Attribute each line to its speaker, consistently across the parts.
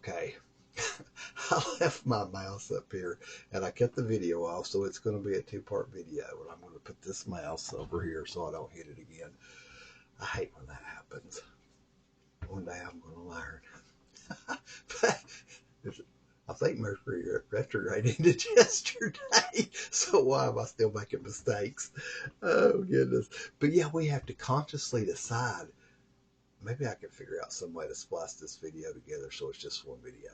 Speaker 1: Okay. I left my mouse up here and I cut the video off, so it's going to be a two-part video. And I'm going to put this mouse over here so I don't hit it again. I hate when that happens. One day I'm going to learn. But I think Mercury retrograde ended yesterday, so why am I still making mistakes? Oh, goodness. But yeah, we have to consciously decide. Maybe I can figure out some way to splice this video together so it's just one video.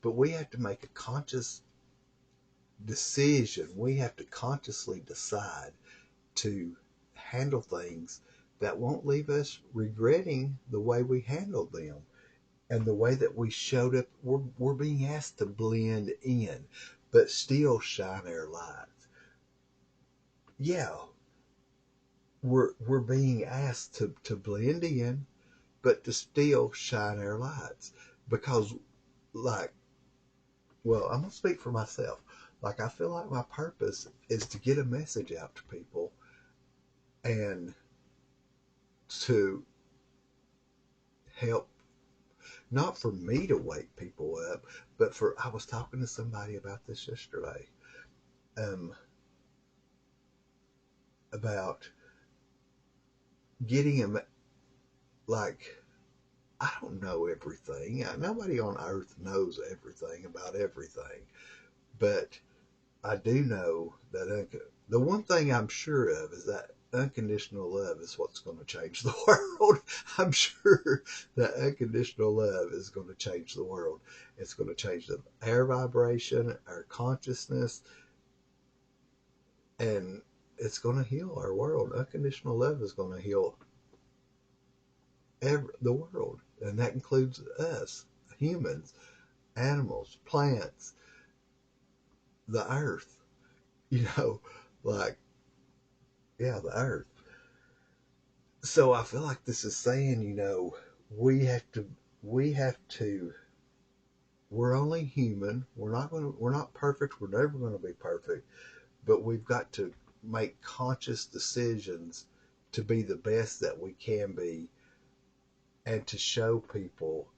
Speaker 1: But we have to make a conscious decision. We have to consciously decide to handle things that won't leave us regretting the way we handled them and the way that we showed up. We're being asked to blend in, but still shine our lights. Yeah, we're being asked to blend in, but to still shine our lights. Because, like, well, I'm going to speak for myself. Like, I feel like my purpose is to get a message out to people and to help, not for me to wake people up, but I was talking to somebody about this yesterday, about getting them, like, I don't know everything. Nobody on earth knows everything about everything. But I do know that the one thing I'm sure of is that unconditional love is what's going to change the world. I'm sure that unconditional love is going to change the world. It's going to change the air vibration, our consciousness, and it's going to heal our world. Unconditional love is going to heal the world, and that includes us, humans, animals, plants, the earth. You know, like, yeah, the earth. So I feel like this is saying, we have to, we have to, we're only human. We're not perfect. We're never going to be perfect, but we've got to make conscious decisions to be the best that we can be and to show people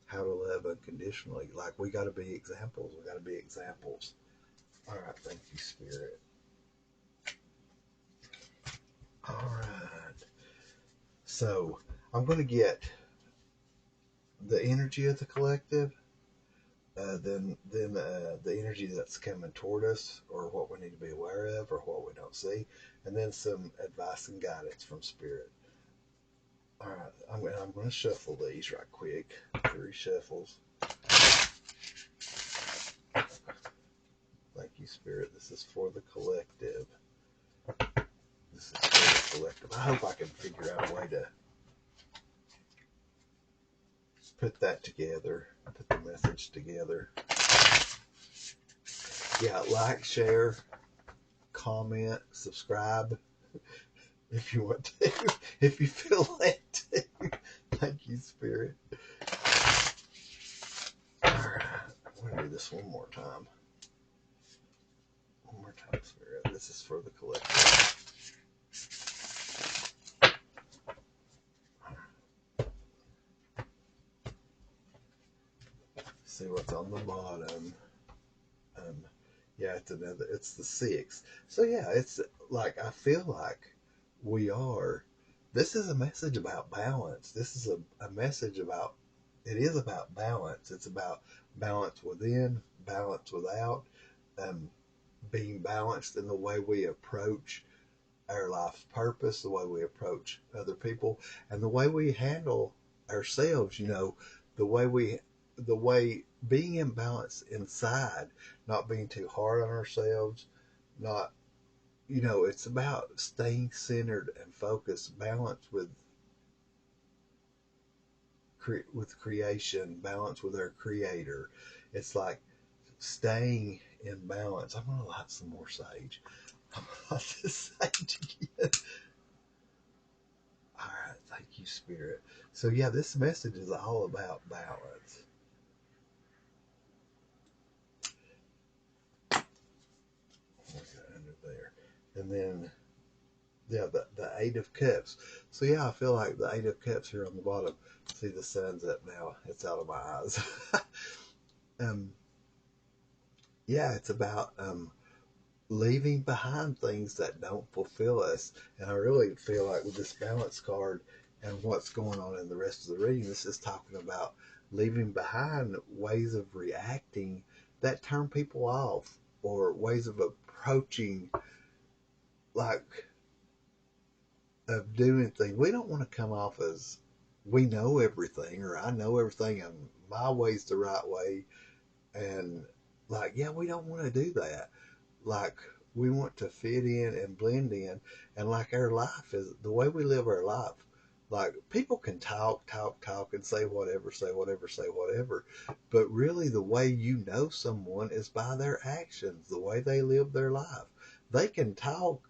Speaker 1: how to love unconditionally. Like, we got to be examples. We got to be examples. All right. Thank you, Spirit. All right. So I'm going to get the energy of the collective, then the energy that's coming toward us, or what we need to be aware of, or what we don't see, and then some advice and guidance from Spirit. All right, I'm going to shuffle these right quick. 3 shuffles. Thank you, Spirit. This is for the collective. This is for the collective. I hope I can figure out a way to put that together, put the message together. Yeah, like, share, comment, subscribe if you want to, if you feel led to. Thank you, Spirit. All right, I'm going to do this one more time. One more time, Spirit. This is for the collective. See what's on the bottom. Yeah, it's the 6. So yeah, it's like, I feel like this is a message about balance. This is a message about, it is about balance. It's about balance within, balance without, being balanced in the way we approach our life's purpose, the way we approach other people, and the way we handle ourselves. The way being in balance inside, not being too hard on ourselves, not, it's about staying centered and focused, balance with creation, balance with our creator. It's like staying in balance. I'm going to light some more sage. I'm going to light this sage again. All right. Thank you, Spirit. So yeah, this message is all about balance. Under there. And then Yeah, the Eight of Cups. So yeah, I feel like the Eight of Cups here on the bottom. See, the sun's up now. It's out of my eyes. um, yeah, it's about leaving behind things that don't fulfill us. And I really feel like with this balance card and what's going on in the rest of the reading, this is talking about leaving behind ways of reacting that turn people off, or ways of approaching, like, of doing things. We don't want to come off as we know everything, or I know everything and my way's the right way. And like, yeah, we don't want to do that. Like, we want to fit in and blend in. And like, our life is the way we live our life. Like, people can talk and say whatever, say whatever, say whatever. But really, the way you know someone is by their actions, the way they live their life. They can talk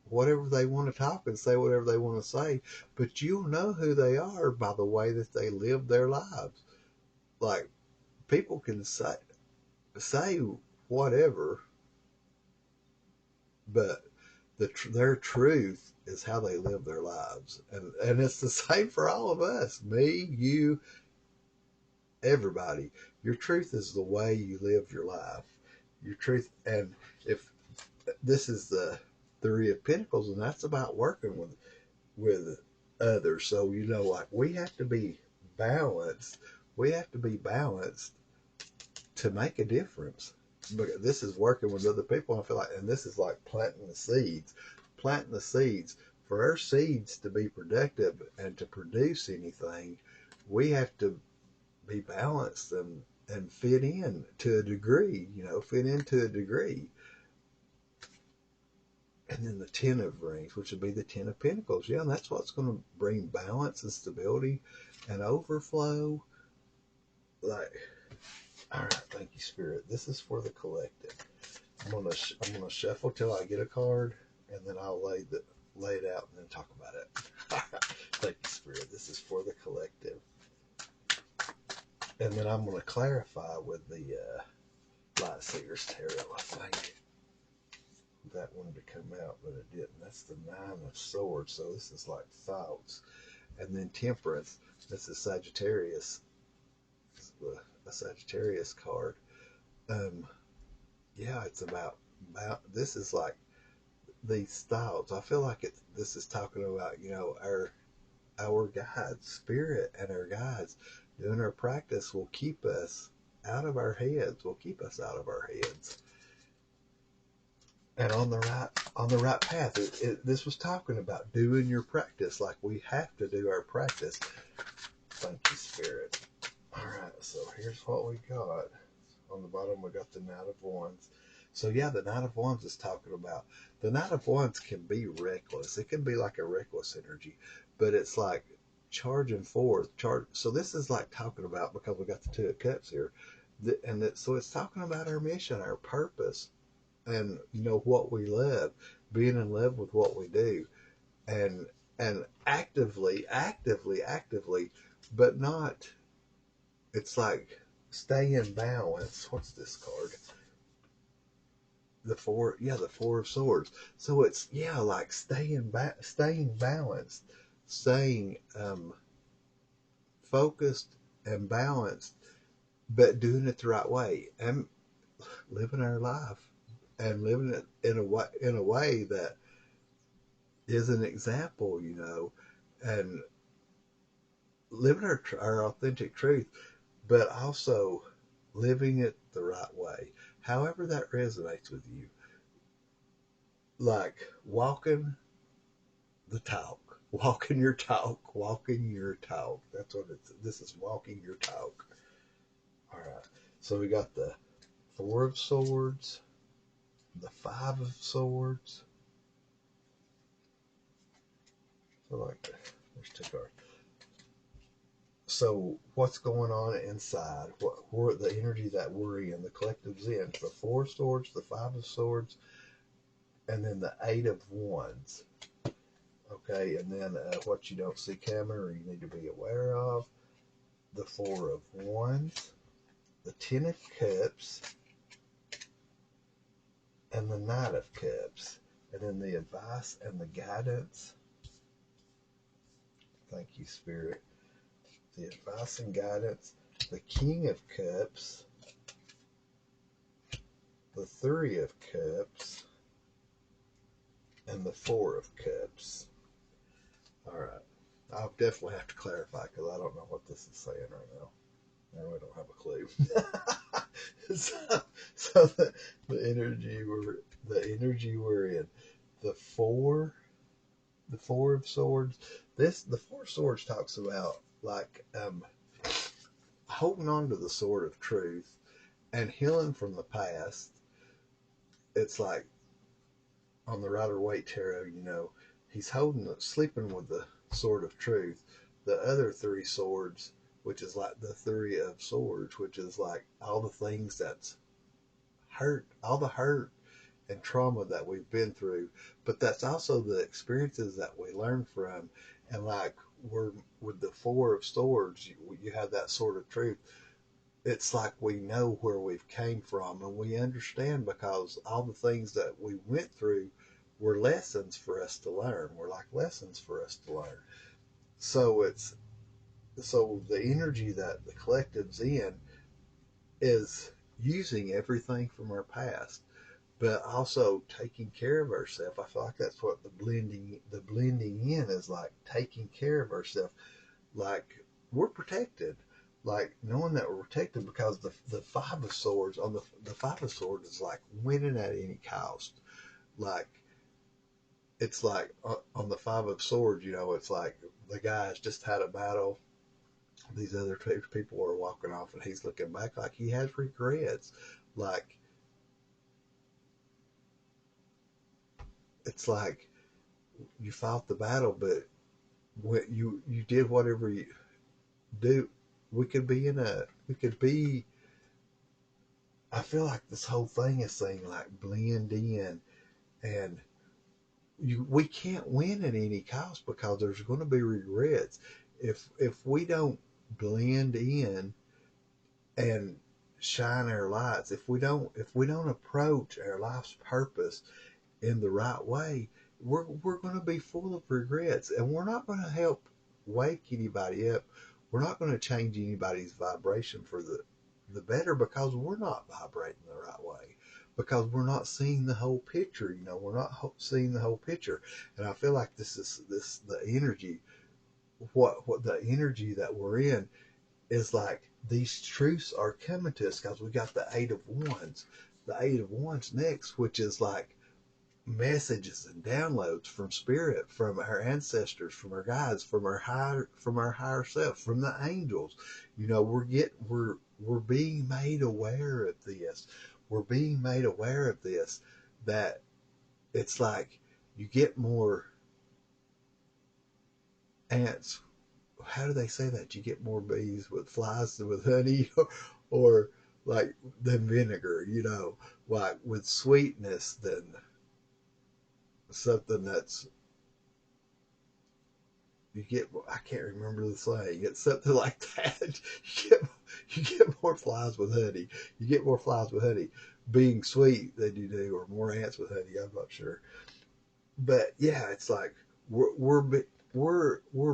Speaker 1: whatever they want to talk and say whatever they want to say, but you'll know who they are by the way that they live their lives. Like, people can say whatever, but their truth is how they live their lives, and it's the same for all of us, me, you, everybody. Your truth is the way you live your life. Your truth, and if this is the Three of Pentacles, and that's about working with others. So, like, we have to be balanced. We have to be balanced to make a difference. But this is working with other people. I feel like, and this is like planting the seeds. For our seeds to be productive and to produce anything, we have to be balanced and fit in to a degree. Fit into a degree. And then the Ten of Rings, which would be the Ten of Pentacles. Yeah, and that's what's going to bring balance and stability and overflow. Like, all right, thank you, Spirit. This is for the collective. I'm gonna shuffle till I get a card, and then I'll lay it out and then talk about it. Thank you, Spirit. This is for the collective, and then I'm gonna clarify with the Light Seers Tarot. I think that wanted to come out, but it didn't. That's the Nine of Swords. So this is like thoughts, and then Temperance. This is Sagittarius. This is a Sagittarius card. Um, yeah, it's about this is like these thoughts. I feel like this is talking about, our guides, spirit, and our guides doing our practice will keep us out of our heads. Will keep us out of our heads, and on the right path. This was talking about doing your practice. Like, we have to do our practice. Thank you, Spirit. All right, so here's what we got. On the bottom, we got the Knight of Wands. So yeah, the Knight of Wands is talking about, the Knight of Wands can be reckless. It can be like a reckless energy, but it's like charging forth. So this is like talking about, because we got the Two of Cups here, so it's talking about our mission, our purpose, and what we love, being in love with what we do, and actively, but not. It's like stay in balance. What's this card? The Four of Swords. So it's, like staying balanced, staying focused and balanced, but doing it the right way, and living our life, and living it in a way that is an example, and living our authentic truth, but also living it the right way, however that resonates with you. Like walking the talk, walking your talk, walking your talk. That's what this is, walking your talk. All right. So we got the Four of Swords, the Five of Swords. So like, there's two cards. So what's going on inside? What the energy that we're in, the collective's in? The Four of Swords, the Five of Swords, and then the Eight of Wands. Okay, and then what you don't see coming, or you need to be aware of, the Four of Wands, the Ten of Cups, and the Knight of Cups. And then the advice and the guidance. Thank you, Spirit. The advice and guidance. The King of Cups. The Three of Cups. And the Four of Cups. All right. I'll definitely have to clarify because I don't know what this is saying right now. I really don't have a clue. so the energy we're in, the four of swords. The Four of Swords talks about like holding on to the sword of truth and healing from the past. It's like on the Rider-Waite tarot, he's sleeping with the sword of truth. The other three swords, which is like the Three of Swords, which is like all the things that's hurt, all the hurt and trauma that we've been through. But that's also the experiences that we learn from. And like we're with the Four of Swords, you have that sword of truth. It's like we know where we've came from and we understand because all the things that we went through were lessons for us to learn. We're like lessons for us to learn. So the energy that the collective's in is using everything from our past, but also taking care of ourselves. I feel like that's what the blending in is like, taking care of ourselves. Like we're protected, like knowing that we're protected because the Five of Swords on the Five of Swords is like winning at any cost. Like it's like on the Five of Swords, it's like the guy's just had a battle. These other people are walking off, and he's looking back like he has regrets. Like it's like you fought the battle, but when you did whatever you do, we could be. I feel like this whole thing is saying like blend in, and we can't win at any cost because there's going to be regrets if we don't blend in and shine our lights. If we don't approach our life's purpose in the right way, we're going to be full of regrets, and we're not going to help wake anybody up. We're not going to change anybody's vibration for the better because we're not vibrating the right way, because we're not seeing the whole picture. We're not seeing the whole picture. And I feel like the energy, what the energy that we're in is like these truths are coming to us because we got the Eight of Wands. The Eight of Wands next, which is like messages and downloads from spirit, from our ancestors, from our guides, from our higher self, from the angels. We're being made aware of this. We're being made aware of this, that it's like you get more ants. How do they say that? You get more bees with flies than with honey, or like than vinegar, like with sweetness than something that's you get. I can't remember the saying. It's something like that. You get more flies with honey. You get more flies with honey being sweet than you do, or more ants with honey. I'm not sure, but yeah, it's like we're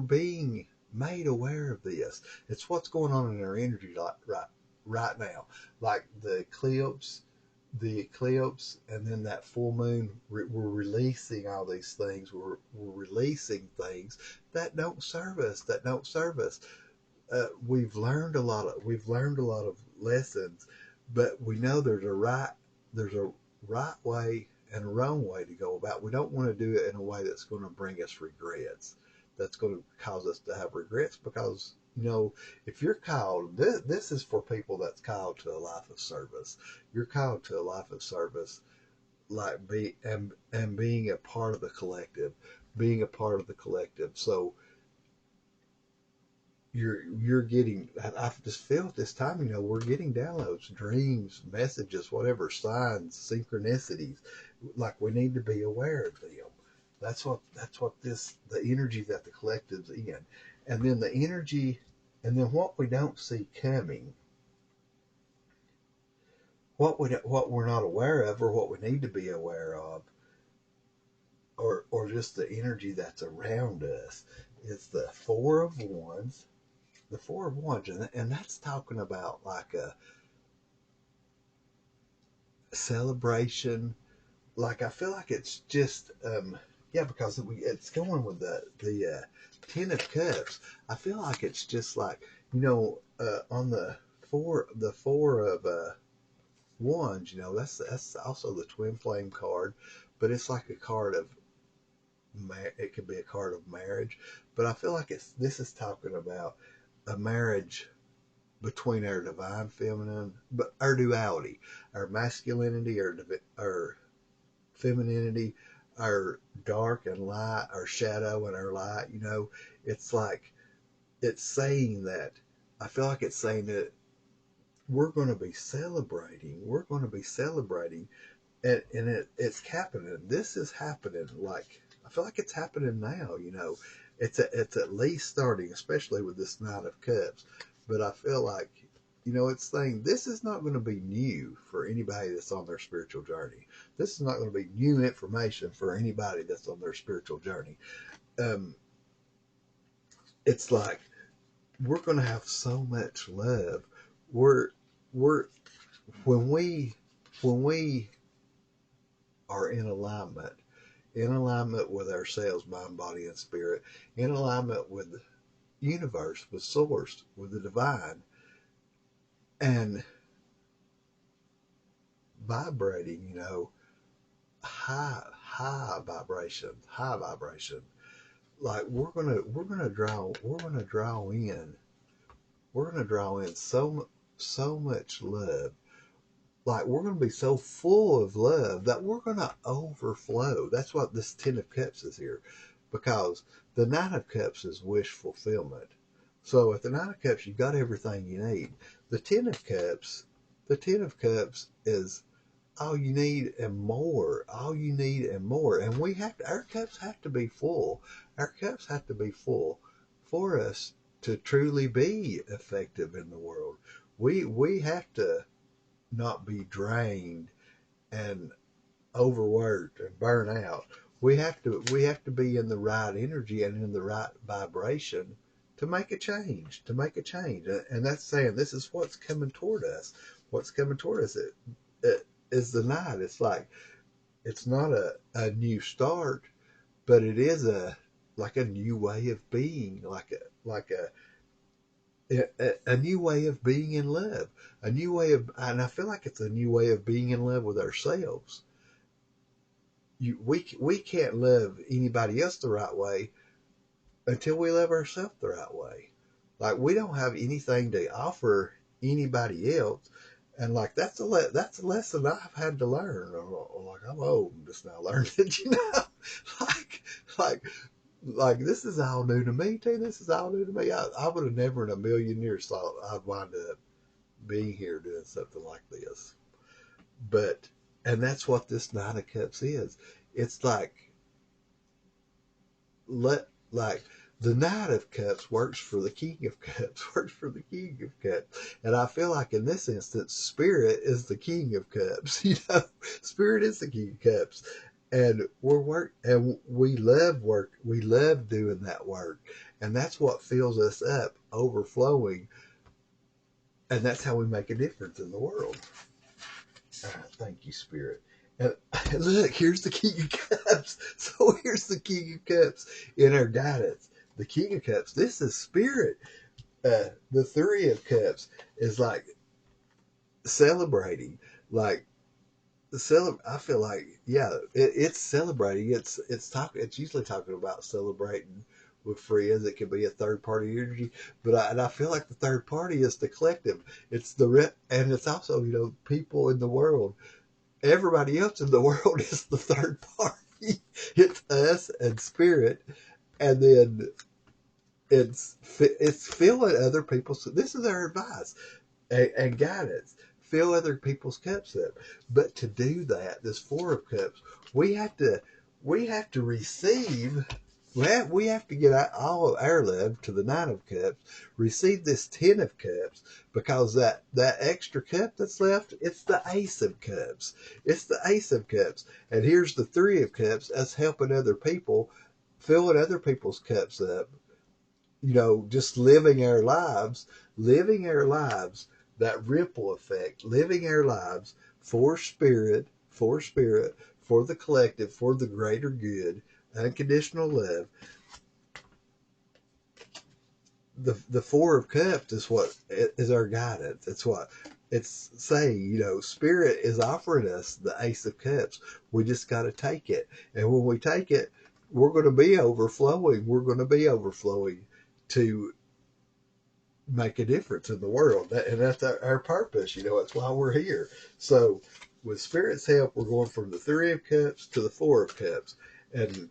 Speaker 1: being made aware of this. It's what's going on in our energy right now, like the eclipse, and then that full moon. We're releasing all these things. We're releasing things that don't serve us. We've learned a lot of lessons, but we know there's a right way and a wrong way to go about. We don't want to do it in a way that's going to bring us regrets. That's going to cause us to have regrets because if you're called, this is for people that's called to a life of service. You're called to a life of service, like being a part of the collective, So you're getting. I just feel at this time, we're getting downloads, dreams, messages, whatever, signs, synchronicities. Like we need to be aware of them. That's what the energy that the collective's in, and then the energy, and then what we don't see coming, what we're not aware of, or what we need to be aware of, or just the energy that's around us. It's the Four of Wands. The Four of Wands, and that's talking about like a celebration. Like I feel like it's just yeah, because it's going with the Ten of Cups. I feel like it's just like, on the four of Wands. That's also the Twin Flame card, but it's like a card of it could be a card of marriage. But I feel like this is talking about a marriage between our divine feminine, but our duality, our masculinity, our femininity, our dark and light, our shadow and our light. It's like it's saying that. I feel like it's saying that we're going to be celebrating. We're going to be celebrating, and it's happening. This is happening. Like I feel like it's happening now. It's at least starting, especially with this Nine of Cups. But I feel like, it's saying this is not going to be new for anybody that's on their spiritual journey. This is not going to be new information for anybody that's on their spiritual journey. It's like we're going to have so much love. We're when we are in alignment with ourselves, mind, body, and spirit, in alignment with the universe, with source, with the divine, and vibrating, high vibration. Like we're gonna draw in so much love. Like we're gonna be so full of love that we're gonna overflow. That's what this Ten of Cups is here, because the Nine of Cups is wish fulfillment. So at the Nine of Cups, you got everything you need. The the Ten of Cups is all you need and more. All you need and more. And our cups have to be full. Our cups have to be full for us to truly be effective in the world. We have to not be drained and overworked and burn out. We have to be in the right energy and in the right vibration to make a change. And that's saying this is what's coming toward us. What's coming toward us it is the night. It's like it's not a new start, but it is like a new way of being, a new way of being in love, and I feel like it's a new way of being in love with ourselves. We can't love anybody else the right way until we love ourselves the right way. Like we don't have anything to offer anybody else, and like that's a lesson I've had to learn. Or like I'm old and just now learned it, like like like this is all new to me too. This is all new to me. I would have never in a million years thought I'd wind up being here doing something like this. But and that's what this Nine of Cups is. It's like the Knight of Cups works for the King of Cups, works for the King of Cups. And I feel like in this instance, Spirit is the King of Cups. Spirit is the King of Cups. And we love work. We love doing that work. And that's what fills us up, overflowing. And that's how we make a difference in the world. Thank you, Spirit. And look, here's the King of Cups. So here's the King of Cups in our guidance. The King of Cups, this is Spirit. The Three of Cups is like celebrating. Like I feel like, yeah, it's celebrating. It's usually talking about celebrating with friends. It could be a third party energy, and I feel like the third party is the collective. It's and it's also people in the world. Everybody else in the world is the third party. It's us and Spirit, and then it's filling other people's. This is our advice and guidance. Fill other people's cups up, but to do that, this Four of Cups, we have to receive we have to get all of our love to the Nine of Cups, receive this Ten of Cups, because that extra cup that's left, it's the Ace of Cups. It's the Ace of Cups. And here's the Three of Cups, us helping other people, filling other people's cups up, just living our lives, that ripple effect, living our lives for the collective, for the greater good, unconditional love. The Four of Cups is what is our guidance. It's what it's saying. Spirit is offering us the Ace of Cups. We just got to take it, and when we take it, we're going to be overflowing. We're going to be overflowing to make a difference in the world, and that's our purpose. That's why we're here. So, with Spirit's help, we're going from the Three of Cups to the Four of Cups, and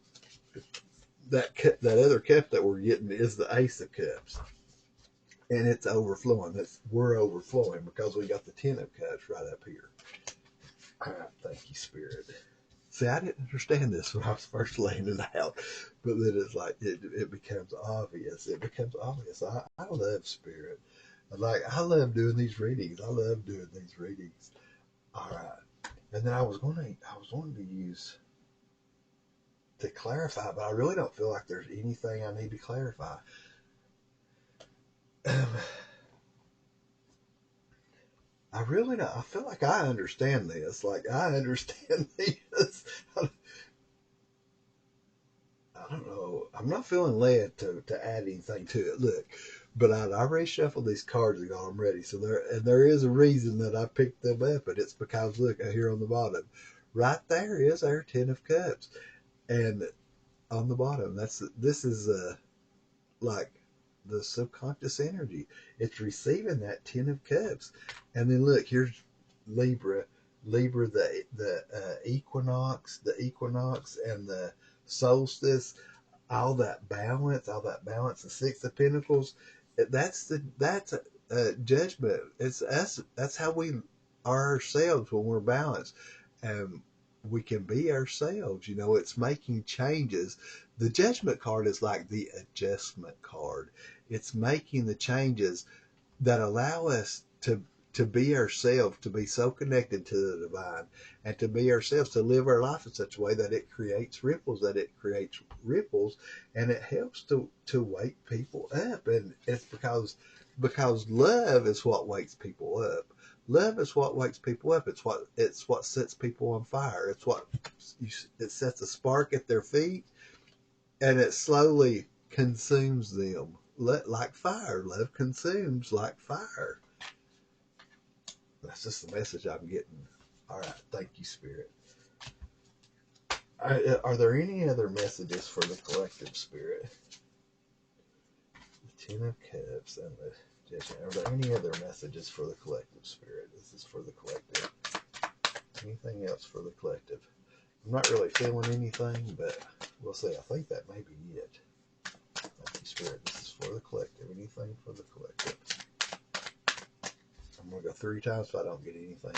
Speaker 1: that other cup that we're getting is the Ace of Cups, and it's overflowing. We're overflowing because we got the Ten of Cups right up here. All right, thank you, Spirit. See, I didn't understand this when I was first laying it out, but then it's like it becomes obvious. It becomes obvious. I love Spirit. I love doing these readings. I love doing these readings. All right, and then I was wanting to use to clarify, but I really don't feel like there's anything I need to clarify. I really don't. I feel like I understand this. Like I understand this. I don't know. I'm not feeling led to add anything to it. Look, but I reshuffled these cards and got them ready. So there is a reason that I picked them up, and it's because look here on the bottom, right there is our Ten of Cups, and on the bottom this is like the subconscious energy. It's receiving that Ten of Cups, and then look here's Libra, the equinox, and the solstice, all that balance, the Six of Pentacles. That's judgment. It's us. That's how we are ourselves when we're balanced, and we can be ourselves. It's making changes. The Judgment card is like the adjustment card. It's making the changes that allow us to be ourselves, to be so connected to the divine, and to be ourselves, to live our life in such a way that it creates ripples, and it helps to wake people up. And it's because love is what wakes people up. Love is what wakes people up. It's what sets people on fire. It sets a spark at their feet, and it slowly consumes them like fire. Love consumes like fire. That's just the message I'm getting. All right, thank you, Spirit. Are there any other messages for the collective, Spirit? The Ten of Cups and the Judgment. Are there any other messages for the collective, Spirit? This is for the collective. Anything else for the collective? I'm not really feeling anything, but we'll see. I think that may be it. Thank you, Spirit. This is for the collective. Anything for the collective? I'm going to go 3 times so I don't get anything.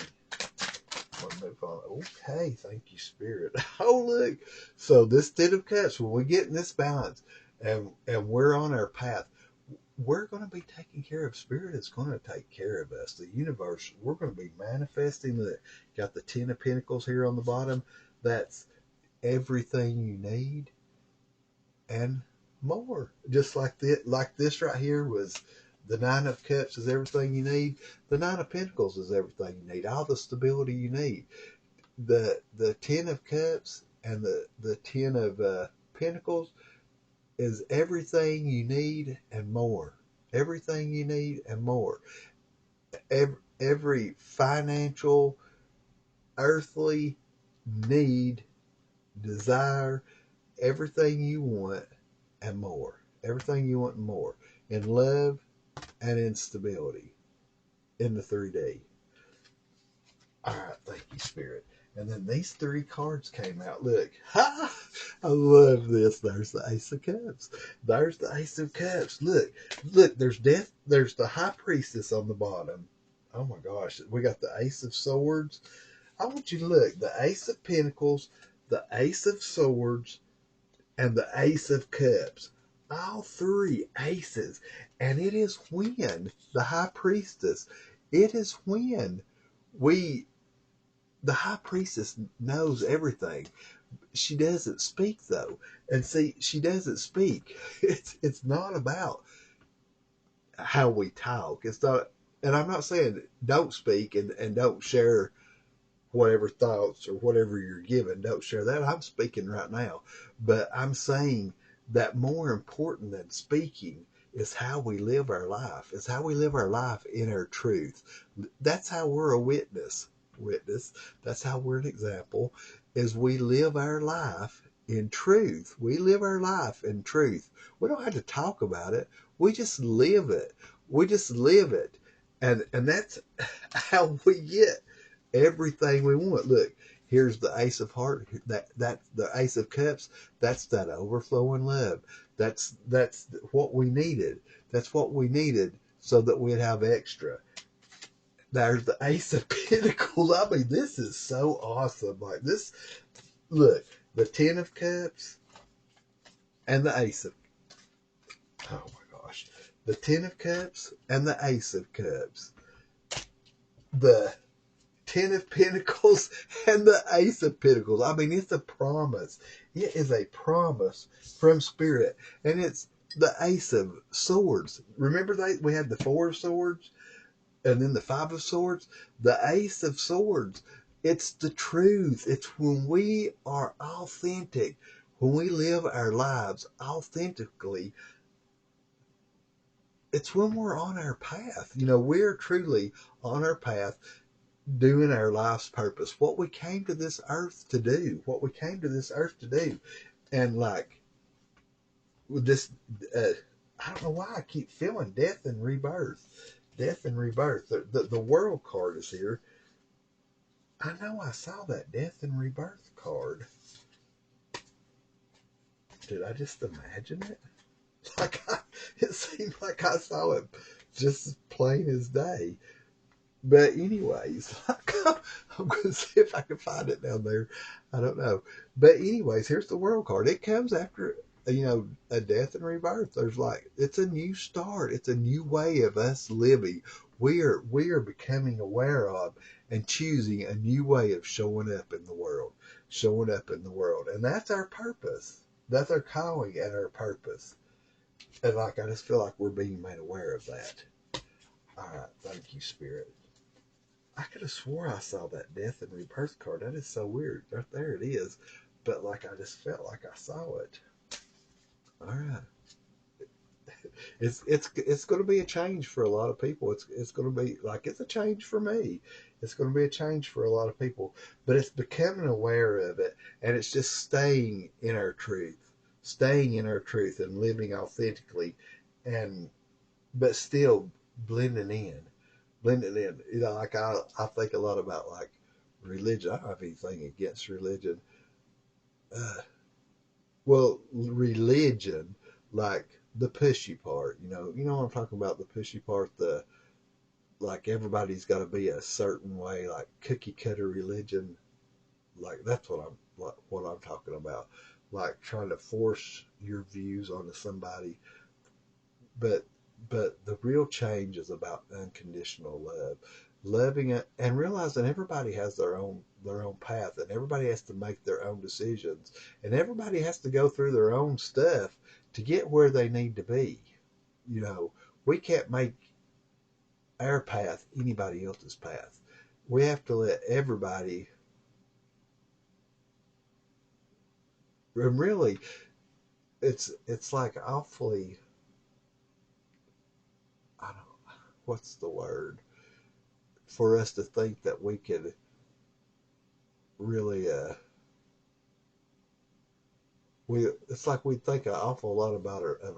Speaker 1: I'm going to move on. Okay, thank you, Spirit. Oh, look. So this Ten of Cups, when we get in this balance and we're on our path, we're going to be taking care of. Spirit is going to take care of us. The universe, we're going to be manifesting. Got the Ten of Pentacles here on the bottom. That's everything you need and more. Just like this right here was the Nine of Cups is everything you need. The Nine of Pentacles is everything you need. All the stability you need. The Ten of Cups and the Ten of Pentacles is everything you need and more. Everything you need and more. Every financial, earthly need, desire, everything you want and more. Everything you want and more. In love and in stability. In the 3D. All right, thank you, Spirit. And then these 3 cards came out. Look, ha! I love this. There's the Ace of Cups. There's the Ace of Cups. Look. There's death. There's the High Priestess on the bottom. Oh my gosh, we got the Ace of Swords. I want you to look. The Ace of Pentacles, the Ace of Swords, and the Ace of Cups. All three aces. And it is when the High Priestess, it is when we, the High Priestess knows everything. She doesn't speak though. And see, she doesn't speak. It's not about how we talk. It's not, and I'm not saying don't speak and don't share whatever thoughts or whatever you're given. Don't share that. I'm speaking right now. But I'm saying that more important than speaking is how we live our life. Is how we live our life in our truth. That's how we're a witness. Witness. That's how we're an example. Is we live our life in truth. We live our life in truth. We don't have to talk about it. We just live it. We just live it. And that's how we get everything we want. Look, here's the Ace of Heart. That the Ace of Cups. That's that overflowing love. That's what we needed. That's what we needed so that we'd have extra. There's the Ace of Pentacles. I mean, this is so awesome. Like this. Look, the Ten of Cups and the Ace of. Oh my gosh, the Ten of Cups and the Ace of Cups. The Ten of Pentacles and the Ace of Pentacles. I mean, it's a promise. It is a promise from Spirit. And it's the Ace of Swords. Remember we had the Four of Swords and then the Five of Swords? The Ace of Swords. It's the truth. It's when we are authentic, when we live our lives authentically, it's when we're on our path. You know, we're truly on our path, doing our life's purpose, what we came to this earth to do, what we came to this earth to do. And like with this, I don't know why I keep feeling death and rebirth. Death and rebirth. The world card is here. I know I saw that death and rebirth card. Did I just imagine it? It seemed like I saw it just plain as day. But anyways, I'm going to see if I can find it down there. I don't know. But anyways, here's the world card. It comes after, a death and rebirth. There's it's a new start. It's a new way of us living. We are becoming aware of and choosing a new way of showing up in the world. Showing up in the world. And that's our purpose. That's our calling and our purpose. And I just feel like we're being made aware of that. All right. Thank you, Spirit. I could have swore I saw that death and rebirth card. That is so weird. Right there it is. But I just felt like I saw it. All right. It's going to be a change for a lot of people. It's going to be it's a change for me. It's going to be a change for a lot of people. But it's becoming aware of it, and it's just staying in our truth, and living authentically, and but still blending in. Blending in. I think a lot about religion. I don't have anything against religion. Uh, well, religion, like the pushy part, what I'm talking about, the pushy part, the everybody's got to be a certain way, like cookie cutter religion. That's what I'm talking about. Like trying to force your views onto somebody, but the real change is about unconditional love, loving it and realizing everybody has their own path, and everybody has to make their own decisions, and everybody has to go through their own stuff to get where they need to be. We can't make our path anybody else's path. We have to let everybody, and really it's awfully, I don't know, what's the word, for us to think that we could really it's like we think an awful lot of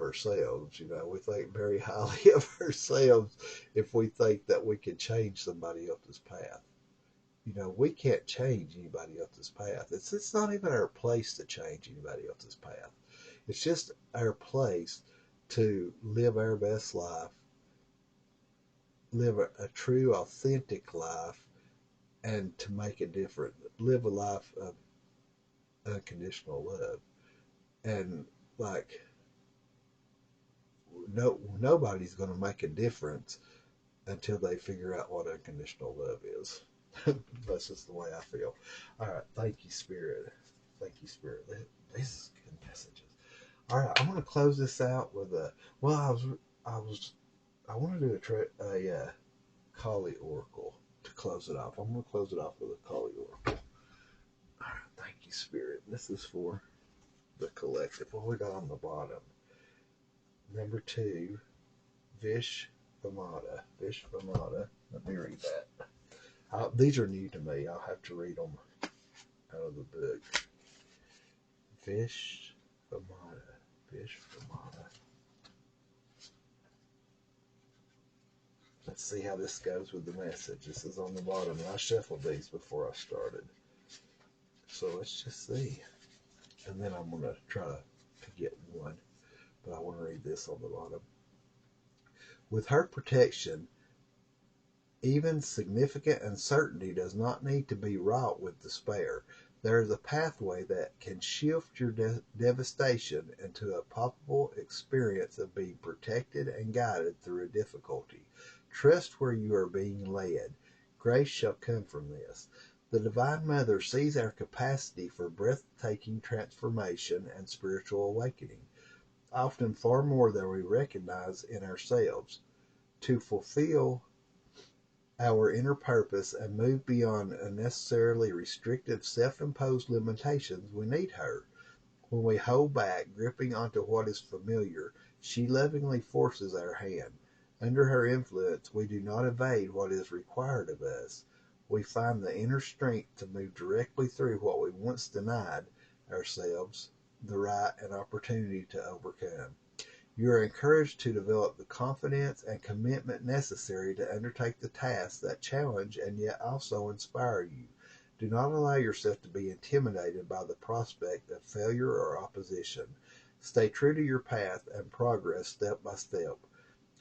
Speaker 1: ourselves. We think very highly of ourselves if we think that we can change somebody else's path. We can't change anybody else's path. It's not even our place to change anybody else's path. It's just our place to live our best life, live a true, authentic life, and to make a difference. Live a life of unconditional love. And like, nobody's going to make a difference until they figure out what unconditional love is. That's just the way I feel. All right, thank you, Spirit. Thank you, Spirit. This is good messages. All right, I'm going to close this out with a. Well, I want to do a Kali Oracle to close it off. I'm going to close it off with a Kali Oracle. All right, thank you, Spirit. This is for the collective. What we got on the bottom? Number 2, Vishvamata. Vishvamata. Let me read that. These are new to me. I'll have to read them out of the book. Vishvamata. Vishvamata. Let's see how this goes with the message. This is on the bottom. I shuffled these before I started. So let's just see. And then I'm going to try to get one. But I want to read this on the bottom. With her protection, even significant uncertainty does not need to be wrought with despair. There is a pathway that can shift your devastation into a palpable experience of being protected and guided through a difficulty. Trust where you are being led. Grace shall come from this. The Divine Mother sees our capacity for breathtaking transformation and spiritual awakening, often far more than we recognize in ourselves. To fulfill our inner purpose and move beyond unnecessarily restrictive self-imposed limitations, we need her. When we hold back, gripping onto what is familiar, she lovingly forces our hand. Under her influence, we do not evade what is required of us. We find the inner strength to move directly through what we once denied ourselves the right and opportunity to overcome. You are encouraged to develop the confidence and commitment necessary to undertake the tasks that challenge and yet also inspire you. Do not allow yourself to be intimidated by the prospect of failure or opposition. Stay true to your path and progress step by step.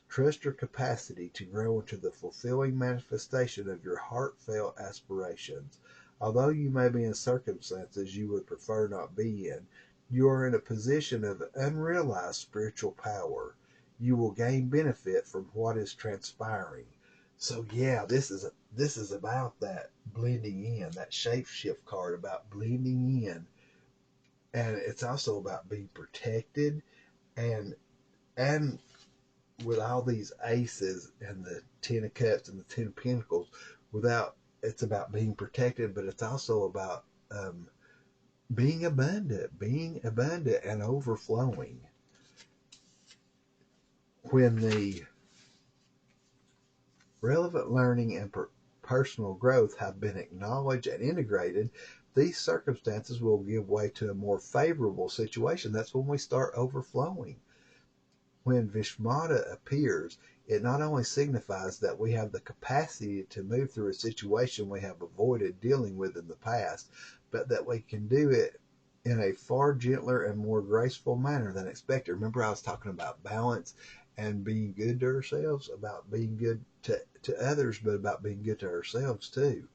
Speaker 1: Trust your capacity to grow into the fulfilling manifestation of your heartfelt aspirations. Although you may be in circumstances you would prefer not be in, you are in a position of unrealized spiritual power. You will gain benefit from what is transpiring. So yeah, this is about that blending in, that shapeshift card about blending in, and it's also about being protected, and with all these aces and the 10 of cups and the 10 of pentacles, it's about being protected, but it's also about being abundant and overflowing. When the relevant learning and personal growth have been acknowledged and integrated, these circumstances will give way to a more favorable situation. That's when we start overflowing. When Vishmata appears, it not only signifies that we have the capacity to move through a situation we have avoided dealing with in the past, but that we can do it in a far gentler and more graceful manner than expected. Remember, I was talking about balance and being good to ourselves, about being good to others, but about being good to ourselves too.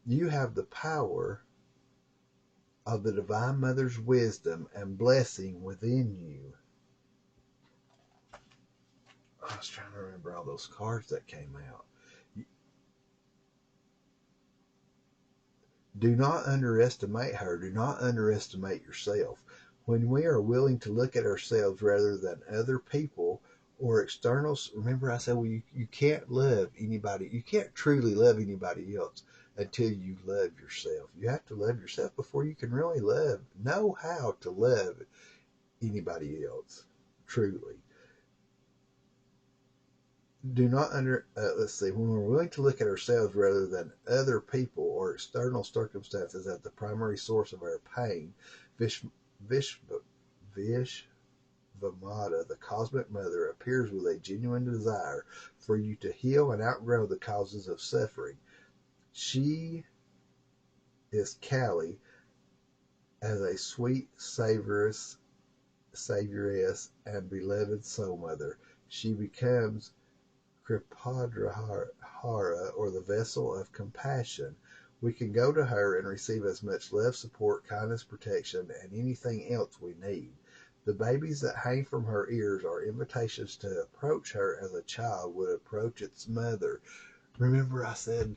Speaker 1: You have the power of the Divine Mother's wisdom and blessing within you. I was trying to remember all those cards that came out. Do not underestimate her. Do not underestimate yourself. When we are willing to look at ourselves rather than other people or externals, remember I said, well, you can't love anybody. You can't truly love anybody else until you love yourself. You have to love yourself before you can really know how to love anybody else truly. Do not let's see, when we're willing to look at ourselves rather than other people or external circumstances as the primary source of our pain, Vishvamata, the cosmic mother, appears with a genuine desire for you to heal and outgrow the causes of suffering. She is Kali as a sweet, savioress, and beloved soul mother. She becomes Kripadrahara, or the vessel of compassion, We can go to her and receive as much love, support, kindness, protection, and anything else we need. The babies that hang from her ears are invitations to approach her as a child would approach its mother. Remember, I said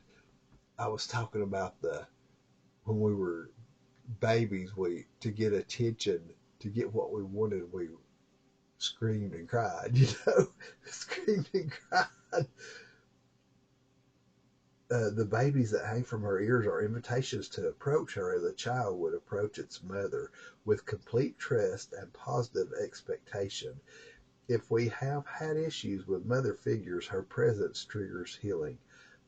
Speaker 1: I was talking about when we were babies, we to get attention, to get what we wanted, we screamed and cried. Screamed and cried. The babies that hang from her ears are invitations to approach her as a child would approach its mother, with complete trust and positive expectation. If we have had issues with mother figures, her presence triggers healing.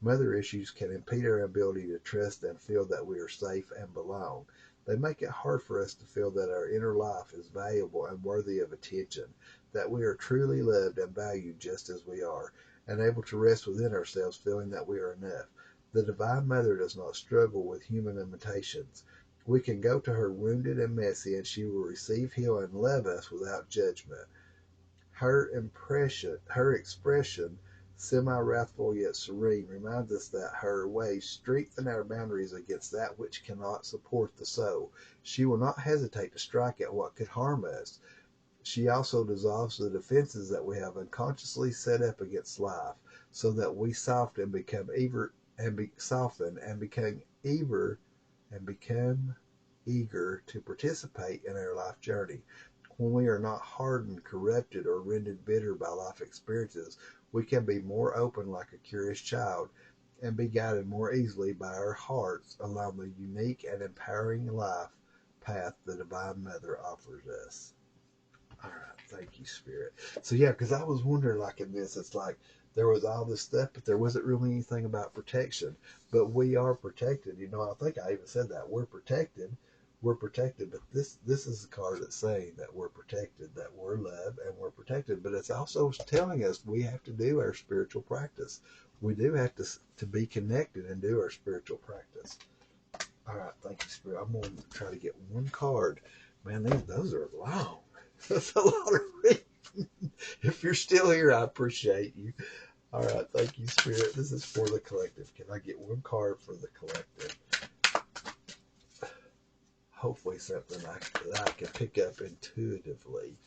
Speaker 1: Mother issues can impede our ability to trust and feel that we are safe and belong. They make it hard for us to feel that our inner life is valuable and worthy of attention, that we are truly loved and valued just as we are, and able to rest within ourselves feeling that we are enough. The Divine Mother does not struggle with human limitations. We can go to her wounded and messy, and she will receive, heal, and love us without judgment. Her expression, semi-wrathful yet serene, reminds us that her ways strengthen our boundaries against that which cannot support the soul. She will not hesitate to strike at what could harm us. She also dissolves the defenses that we have unconsciously set up against life, so that we soften and become eager to participate in our life journey. When we are not hardened, corrupted, or rendered bitter by life experiences, we can be more open like a curious child and be guided more easily by our hearts along the unique and empowering life path the Divine Mother offers us. All right, thank you, Spirit. So yeah, because I was wondering, like in this, it's like there was all this stuff, but there wasn't really anything about protection. But we are protected. I think I even said that we're protected. We're protected, but this is a card that's saying that we're protected, that we're loved, and we're protected. But it's also telling us we have to do our spiritual practice. We do have to be connected and do our spiritual practice. All right, thank you, Spirit. I'm going to try to get one card. Man, those are long. That's a lot of reading. If you're still here, I appreciate you. All right, thank you, Spirit. This is for the collective. Can I get one card for the collective? Hopefully something that I can pick up intuitively.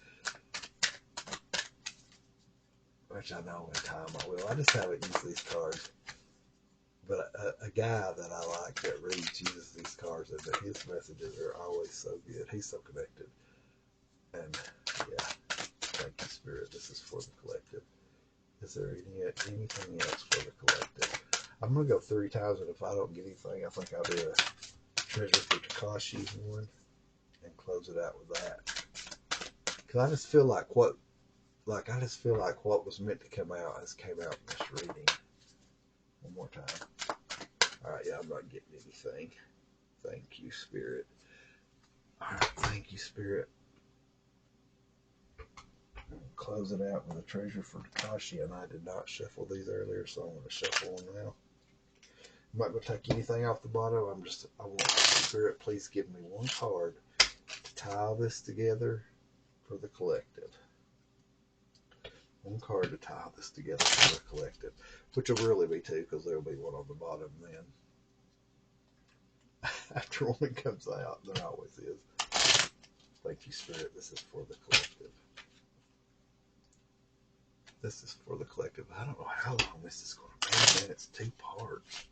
Speaker 1: Which I know in time I will. I just haven't used these cards. But a guy that I like that reads uses these cards, and his messages are always so good. He's so connected. And yeah, thank you, Spirit. This is for the collective. Is there anything else for the collective? I'm going to go 3 times, and if I don't get anything, I think I'll do a Treasure for Takashi's one and close it out with that. Because I just feel like what was meant to come out has came out in this reading. One more time. All right, yeah, I'm not getting anything. Thank you, Spirit. All right, thank you, Spirit. Close it out with a Treasure for Takashi, and I did not shuffle these earlier, so I'm going to shuffle them now. I'm not going to take anything off the bottom. I want Spirit, please give me one card to tie all this together for the collective. One card to tie this together for the collective, which will really be 2 because there will be one on the bottom then. After one comes out, there always is. Thank you, Spirit. This is for the collective. This is for the collective. I don't know how long this is going to be, man. It's 2 parts.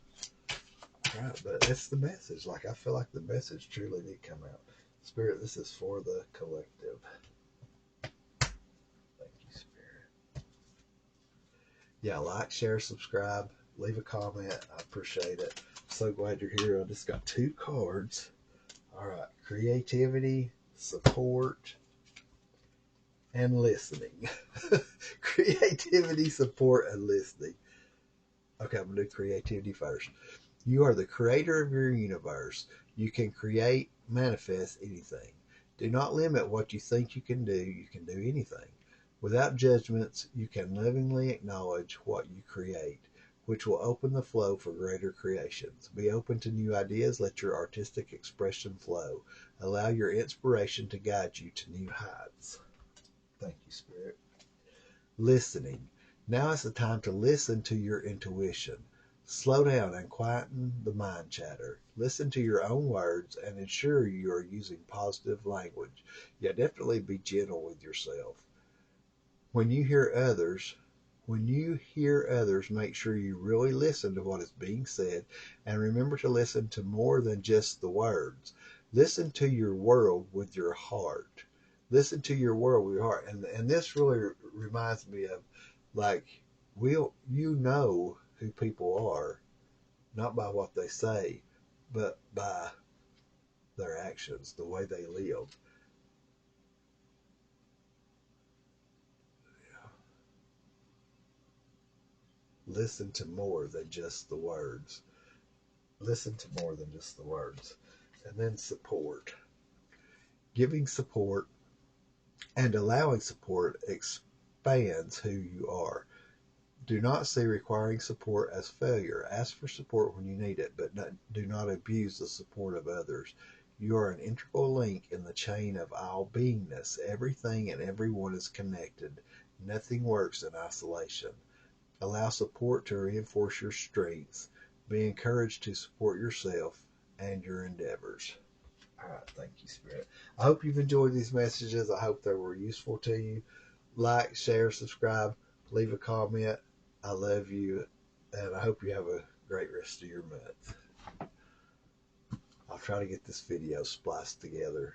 Speaker 1: All right, but it's the message. Like, I feel like the message truly did come out. Spirit, this is for the collective. Thank you, Spirit. Yeah, like, share, subscribe, leave a comment. I appreciate it. So glad you're here. I just got 2 cards. All right, creativity, support, and listening. Creativity, support, and listening. Okay, I'm going to do creativity first. You are the creator of your universe. You can create, manifest anything. Do not limit what you think you can do. You can do anything. Without judgments, you can lovingly acknowledge what you create, which will open the flow for greater creations. Be open to new ideas. Let your artistic expression flow. Allow your inspiration to guide you to new heights. Thank you, Spirit. Listening. Now is the time to listen to your intuition. Slow down and quieten the mind chatter. Listen to your own words and ensure you are using positive language. Yeah, definitely be gentle with yourself. When you hear others, make sure you really listen to what is being said and remember to listen to more than just the words. Listen to your world with your heart. Listen to your world with your heart. And this really reminds me of like you know who people are, not by what they say, but by their actions, the way they live. Listen to more than just the words. Listen to more than just the words. And then support. Giving support and allowing support expands who you are. Do not see requiring support as failure. Ask for support when you need it, but do not abuse the support of others. You are an integral link in the chain of all beingness. Everything and everyone is connected. Nothing works in isolation. Allow support to reinforce your strengths. Be encouraged to support yourself and your endeavors. All right, thank you, Spirit. I hope you've enjoyed these messages. I hope they were useful to you. Like, share, subscribe, leave a comment. I love you, and I hope you have a great rest of your month. I'll try to get this video spliced together